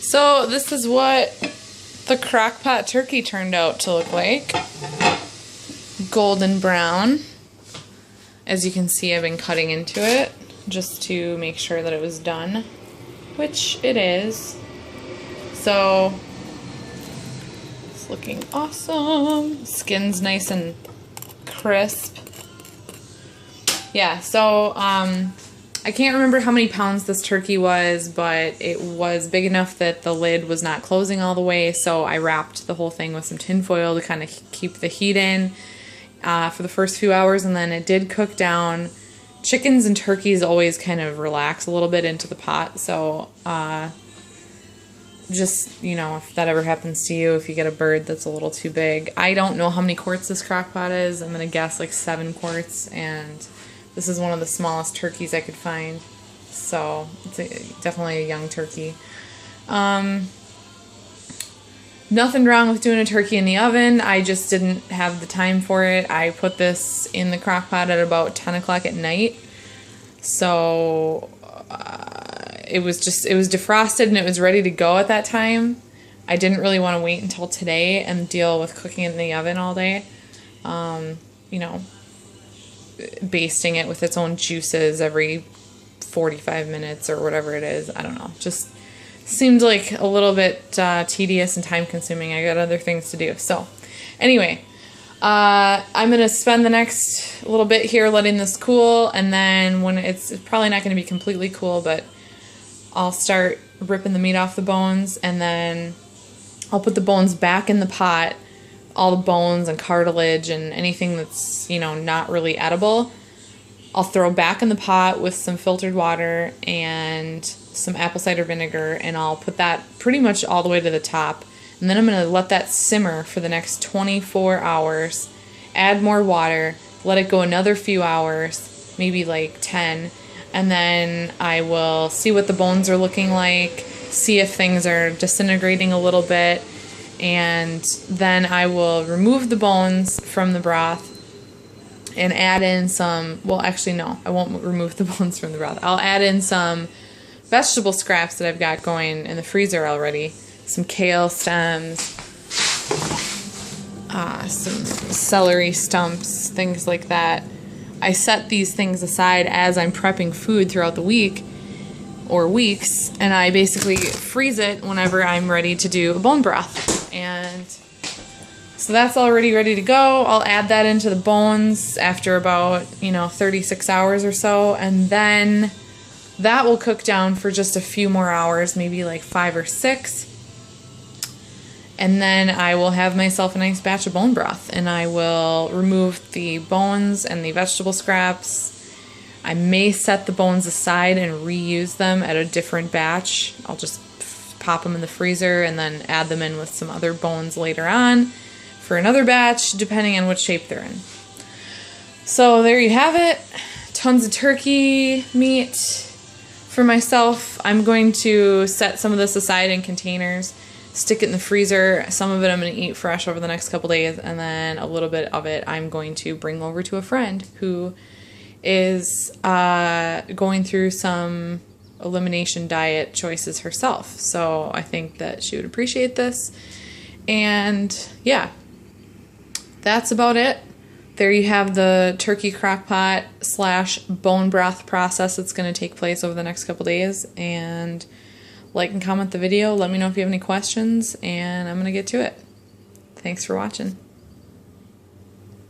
So this is what the Crock-Pot turkey turned out to look like. Golden brown. As you can see, I've been cutting into it just to make sure that it was done, which it is. So it's looking awesome. Skin's nice and crisp. Yeah, so I can't remember how many pounds this turkey was, but it was big enough that the lid was not closing all the way, so I wrapped the whole thing with some tin foil to kind of keep the heat in for the first few hours, and then it did cook down. Chickens and turkeys always kind of relax a little bit into the pot, so just, you know, if that ever happens to you, if you get a bird that's a little too big. I don't know how many quarts this crock pot is. I'm going to guess like 7 quarts, and this is one of the smallest turkeys I could find, so it's definitely a young turkey. Nothing wrong with doing a turkey in the oven. I just didn't have the time for it. I put this in the crock pot at about 10 o'clock at night, so it was defrosted and it was ready to go at that time. I didn't really want to wait until today and deal with cooking it in the oven all day. You know, basting it with its own juices every 45 minutes or whatever it is. I don't know. Just seemed like a little bit tedious and time consuming. I got other things to do. So anyway, I'm going to spend the next little bit here letting this cool, and then when it's probably not going to be completely cool, but I'll start ripping the meat off the bones, and then I'll put the bones back in the pot. All the bones and cartilage and anything that's, you know, not really edible, I'll throw back in the pot with some filtered water and some apple cider vinegar, and I'll put that pretty much all the way to the top. And then I'm going to let that simmer for the next 24 hours, add more water, let it go another few hours, maybe like 10, and then I will see what the bones are looking like, see if things are disintegrating a little bit, and then I will remove the bones from the broth and add in some, well actually no, I won't remove the bones from the broth. I'll add in some vegetable scraps that I've got going in the freezer already. Some kale stems, some celery stumps, things like that. I set these things aside as I'm prepping food throughout the week or weeks, and I basically freeze it whenever I'm ready to do a bone broth. And so that's already ready to go. I'll add that into the bones after about, 36 hours or so, and then that will cook down for just a few more hours, maybe like 5 or 6. And then I will have myself a nice batch of bone broth, and I will remove the bones and the vegetable scraps. I may set the bones aside and reuse them at a different batch. I'll just pop them in the freezer and then add them in with some other bones later on for another batch, depending on what shape they're in. So there you have it. Tons of turkey meat for myself. I'm going to set some of this aside in containers, stick it in the freezer. Some of it I'm going to eat fresh over the next couple days, and then a little bit of it I'm going to bring over to a friend who is going through some elimination diet choices herself. So I think that she would appreciate this. And yeah, that's about it. There you have the turkey crock-pot / bone broth process that's going to take place over the next couple days. And like and comment the video. Let me know if you have any questions, and I'm going to get to it. Thanks for watching.